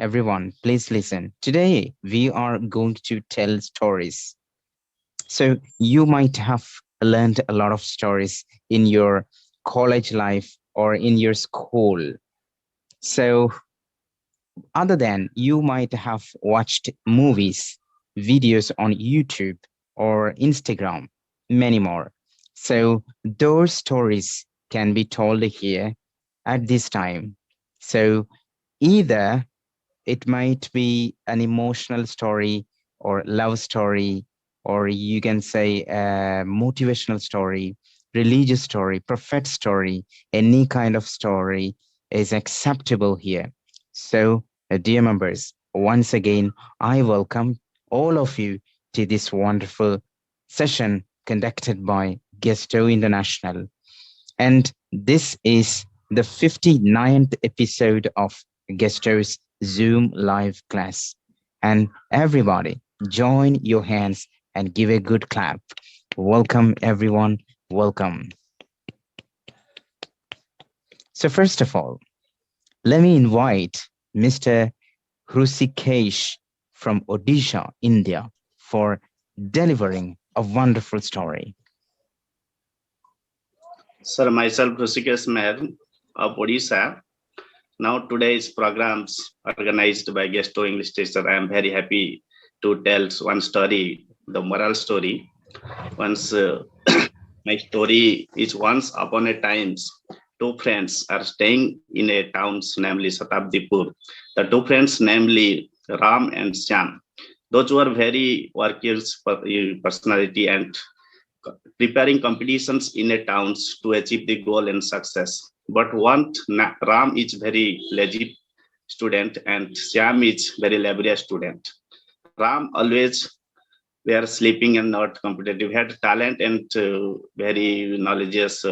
Everyone, please listen. Today, we are going to tell stories. So, you might have learned a lot of stories in your college life or in your school. So, other than you might have watched movies, videos on YouTube or Instagram, many more. So, those stories can be told here at this time. So, either it might be an emotional story or love story, or you can say a motivational story, religious story, prophet story, any kind of story is acceptable here. So, dear members, once again, I welcome all of you to this wonderful session conducted by Gesto International. And this is the 59th episode of Gesto's Zoom live class. And everybody, join your hands and give a good clap. Welcome, everyone. Welcome. So, first of all, let me invite Mr. Hrusikesh from Odisha, India, for delivering a wonderful story. Sir, myself Hrusikesh Meher of Odisha. Now today's programs organized by Gesto English teacher. I am very happy to tell one story, the moral story. Once my story is once upon a times, two friends are staying in a town, namely Satabdipur. The two friends, namely Ram and Syam, those were very workers personality and preparing competitions in a towns to achieve the goal and success. But one Ram is very lazy student and Syam is very laborious student. Ram always were sleeping and not competitive, had talent and very knowledgeous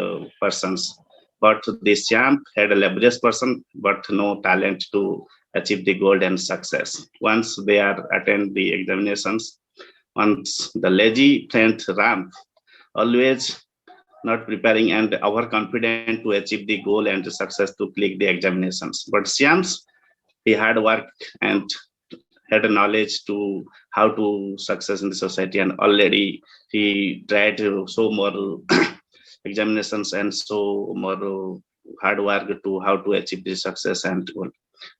persons. But the Syam had a laborious person, but no talent to achieve the goal and success. Once they are attend the examinations, once the lazy friend Ram always not preparing and overconfident to achieve the goal and success to click the examinations. But Syam's, he had work and had a knowledge to how to success in the society, and already he tried to so more examinations and so more hard work to how to achieve the success and goal.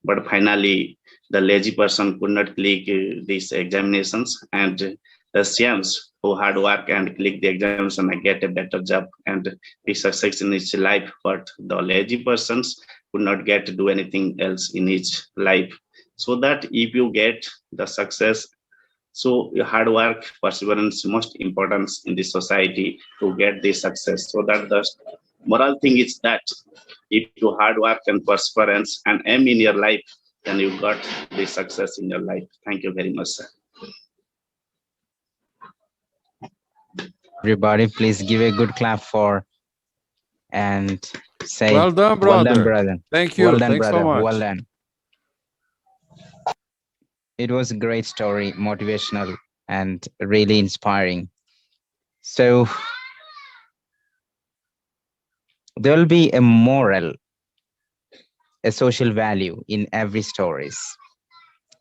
But finally, the lazy person could not click these examinations, and the Syams who hard work and click the examination and get a better job and be success in his life. But the lazy persons could not get to do anything else in his life. So that if you get the success, so your hard work, perseverance most important in the society to get the success. So that the moral thing is that if you hard work and perseverance and aim in your life, then you got the success in your life. Thank you very much, sir. Everybody, please give a good clap for and say, Well done, well done, brother. brother. Thank Well you. done, Thanks so brother. Well much. done. It was a great story, motivational and really inspiring. So there will be a moral, a social value in every stories.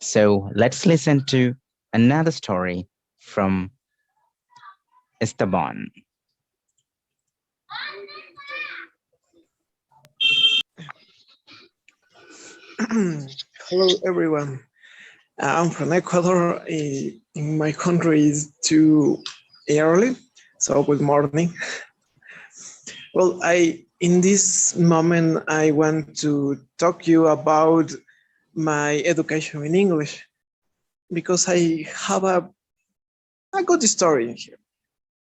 So let's listen to another story from Esteban. Hello, everyone. I'm from Ecuador. In my country is too early, so good morning. Well, in this moment I want to talk you about my education in English because I have a good story here.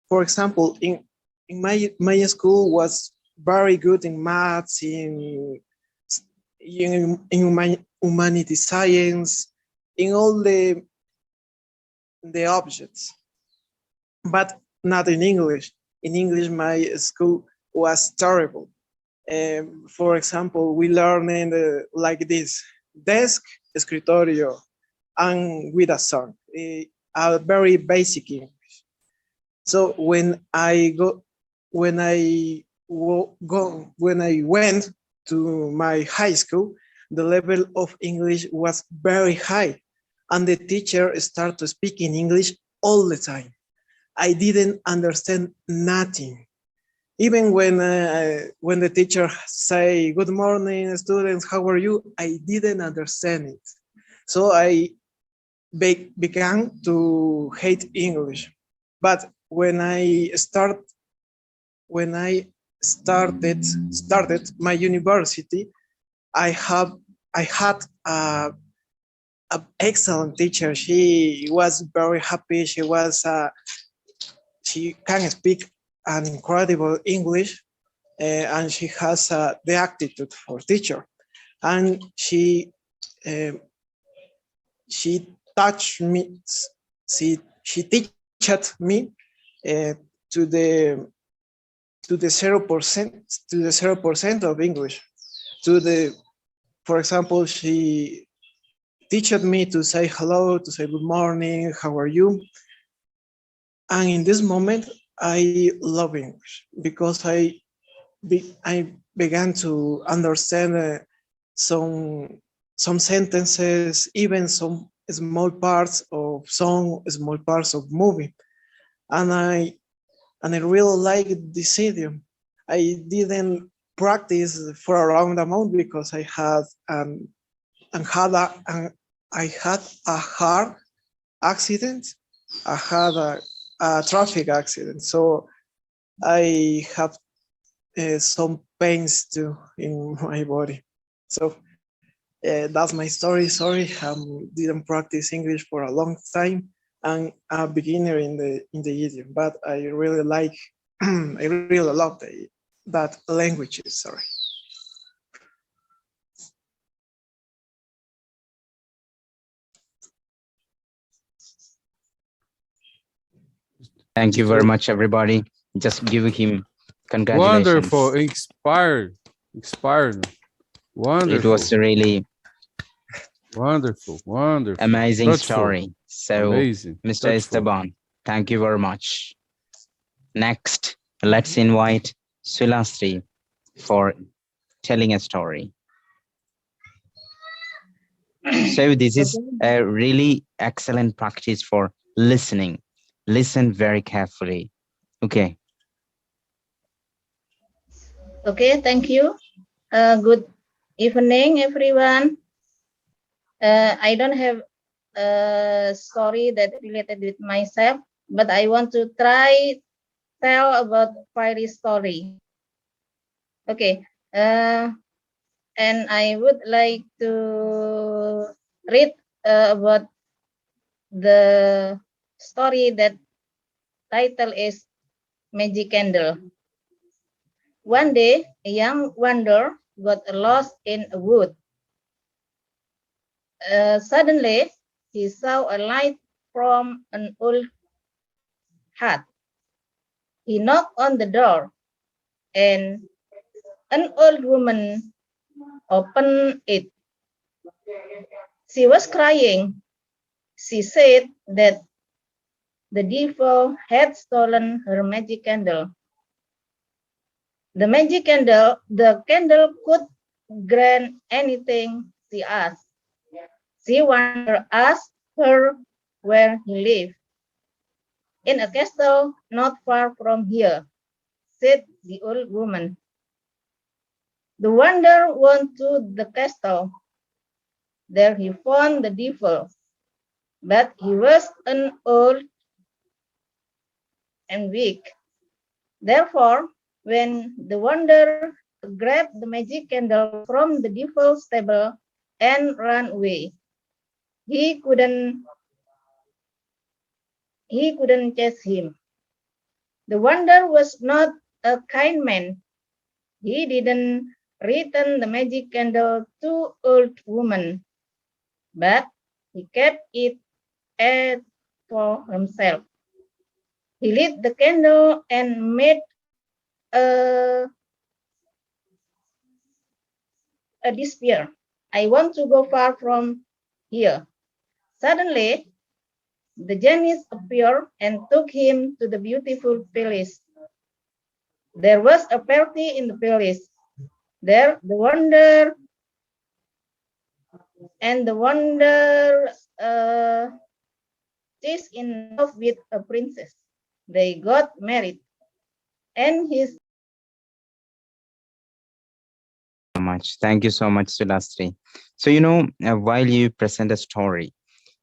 For example, in my school was very good in maths, in my humanity science, in all the objects, but not in English. In English, my school was terrible. For example, we learned like this: desk, escritorio, and with a song, a very basic English. So when I went to my high school, the level of English was very high, and the teacher started to speak in English all the time. I didn't understand nothing. Even when the teacher say, "Good morning, students, how are you?" I didn't understand it. So I began to hate English. But when I started my university, I had a excellent teacher. She was very happy. She can speak an incredible English, and she has the attitude for teacher. And she touched me. She taught me to the 0% of English. For example, she taught me to say hello, to say good morning, how are you? And in this moment, I love English because I began to understand some sentences, even some small parts of movie, and I really like this idiom. I didn't practice for a long amount because I had a hard accident. I had a traffic accident, so I have some pains too in my body. So that's my story. Sorry, didn't practice English for a long time. I'm a beginner in the idiom, but I really like, I really love that languages. Sorry. Thank you very much, everybody. Just give him congratulations. Wonderful, inspired. Wonderful. It was a really wonderful. amazing Touchful. story. So, Amazing. Mr. Touchful. Esteban, thank you very much. Next, let's invite Sulastri for telling a story. So this is a really excellent practice for listening. Listen very carefully. Okay. Okay, thank you. Good evening, everyone. I don't have a story that related with myself, but I want to tell about fairy story. Okay, and I would like to read about the story that title is Magic Candle. One day, a young wanderer got lost in a wood. Suddenly, he saw a light from an old hut. He knocked on the door, and an old woman opened it. She was crying. She said that the devil had stolen her magic candle. The candle could grant anything she asked. She wandered asked her where he lived. In a castle not far from here, said the old woman. The wanderer went to the castle. There he found the devil, but he was an old and weak. Therefore, when the wanderer grabbed the magic candle from the devil's table and ran away, he couldn't chase him. The wanderer was not a kind man. He didn't return the magic candle to old woman, but he kept it for himself. He lit the candle and made a despair. I want to go far from here. Suddenly, the genius appeared and took him to the beautiful palace. There was a party in the palace. There, the wanderer And the wonder is in love with a princess. They got married, and his Much. Thank you so much, Sulastri. So, while you present a story,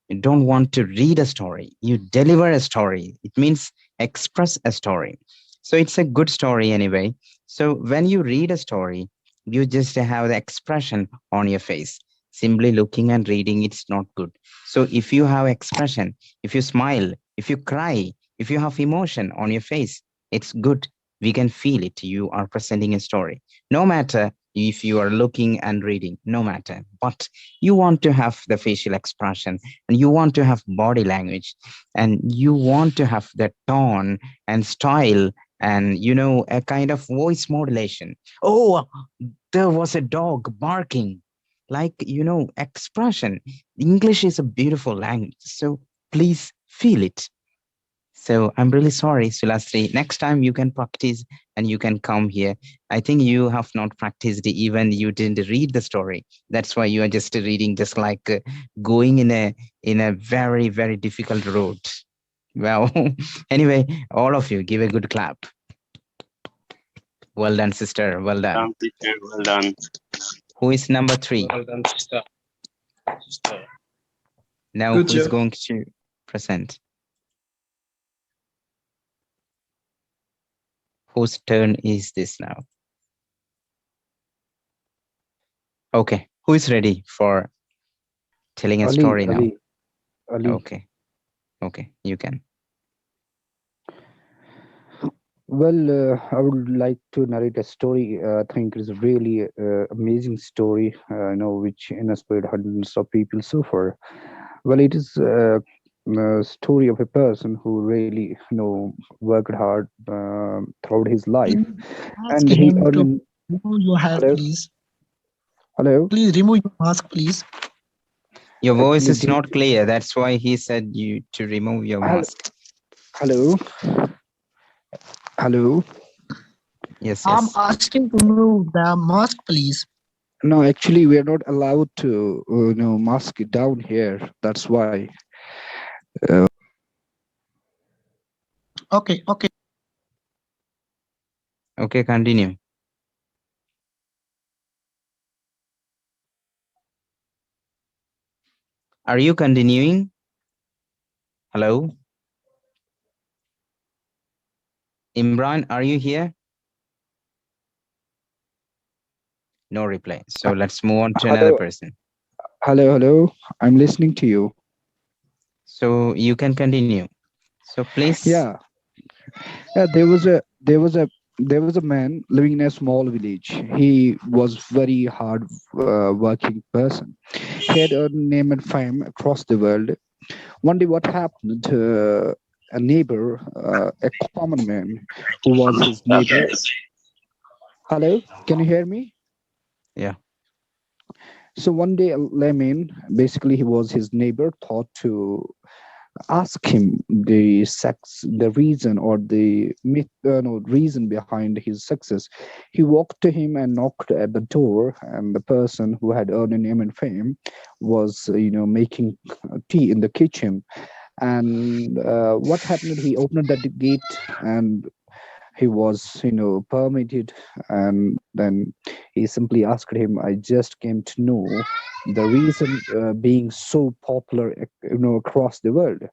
you don't want to read a story, you deliver a story. It means express a story. So, it's a good story anyway. So, when you read a story, you just have the expression on your face. Simply looking and reading, it's not good. So, if you have expression, if you smile, if you cry, if you have emotion on your face, it's good. We can feel it. You are presenting a story. No matter if you are looking and reading, no matter, but you want to have the facial expression, and you want to have body language, and you want to have the tone and style, and a kind of voice modulation. Oh, there was a dog barking, like, expression. English is a beautiful language, so please feel it. So I'm really sorry, Sulastri. Next time you can practice and you can come here. I think you have not practiced, even you didn't read the story. That's why you are just reading, just like going in a very, very difficult road. Well, anyway, all of you give a good clap. Well done, sister. Well done. Teacher, well done. Who is number 3? Well done, sister. Now, Good who is job. going to present? Whose turn is this now? Okay, who is ready for telling a story now? Ali. Okay, you can. Well, I would like to narrate a story. I think it's a really amazing story, which inspired hundreds of people so far. Well, it is a story of a person who really, worked hard throughout his life, Ask and he him to earned. remove your hat, Hello, please. hello. Please remove your mask, please. Your voice Actually, is not clear. That's why he said you to remove your mask. hello, hello. Yes, I'm yes. asking to remove the mask, please. No, actually, we are not allowed to, mask it down here. That's why. Okay. Okay, continue. Are you continuing? Hello? Imran, are you here? No reply. So let's move on to another Hello, person. hello. I'm listening to you. So you can continue. So please. Yeah, there was a man living in a small village. He was very hard working person. He had earned name and fame across the world. One day, what happened? A neighbor, a common man, who was his neighbor. Hello, can you hear me? Yeah. So one day, a layman, basically he was his neighbor, thought to ask him the reason or the reason behind his success. He walked to him and knocked at the door, and the person who had earned a name and fame was making tea in the kitchen. And what happened, he opened the gate, and he was permitted. And then he simply asked him, I just came to know the reason being so popular across the world.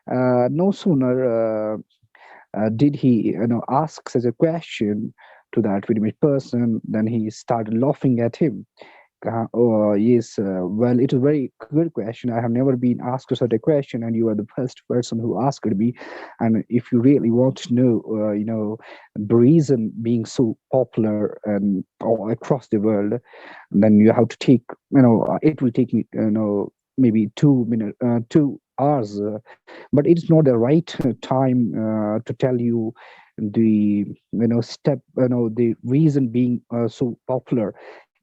No sooner did he ask such a question to that very much person, then he started laughing at him. Oh, yes. Well, it is a very good question. I have never been asked such a question, and you are the first person who asked me. And if you really want to know, the reason being so popular and all across the world, then you have to take, it will take me, maybe 2 minutes, 2 hours. But it's not the right time to tell you the the reason being so popular.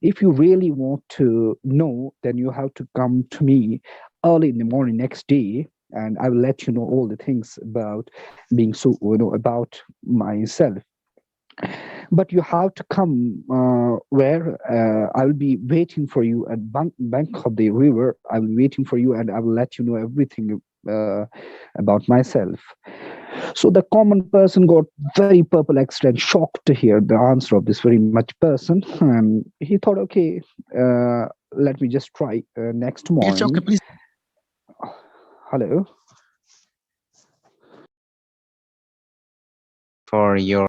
If you really want to know, then you have to come to me early in the morning next day, and I will let you know all the things about being so about myself. But you have to come where I will be waiting for you at bank of the river. I will be waiting for you, and I will let you know everything about myself. So the common person got very perplexed and shocked to hear the answer of this very much person, and he thought, okay, let me just try. Next It's okay, morning, please. hello. For your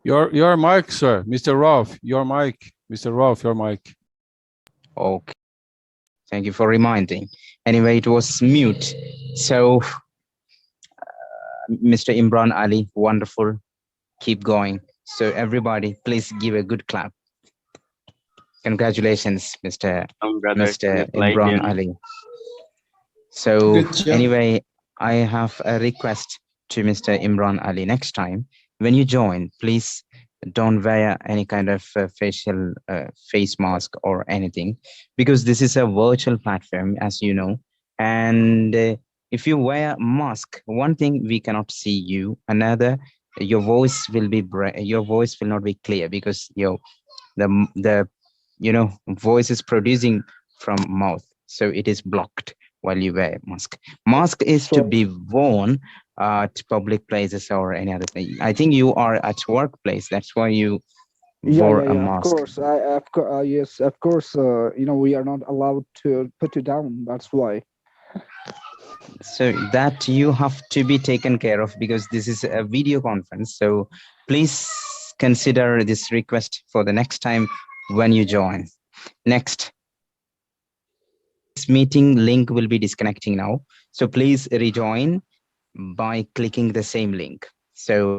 Your mic, sir. Mr. Rolf, your mic. Mr. Rolf, your mic. okay. Thank you for reminding. Anyway, it was mute. So, Mr. Imran Ali, wonderful. Keep going. So, everybody, please give a good clap. Congratulations, Mr. Imran Ali. So, Good job. anyway, I have a request to Mr. Imran Ali. Next time, when you join, please don't wear any kind of facial face mask or anything, because this is a virtual platform, as you know. And if you wear mask, one thing, we cannot see you. Another, your voice will be your voice will not be clear, because the voice is producing from mouth, so it is blocked while you wear mask. Mask is to So be worn at public places or any other thing. I think you are at workplace, that's why you wore a Of mask. course, yes, of course. We are not allowed to put it down. That's why. So that you have to be taken care of, because this is a video conference. So please consider this request for the next time when you join. Next, this meeting link will be disconnecting now. So please rejoin by clicking the same link. So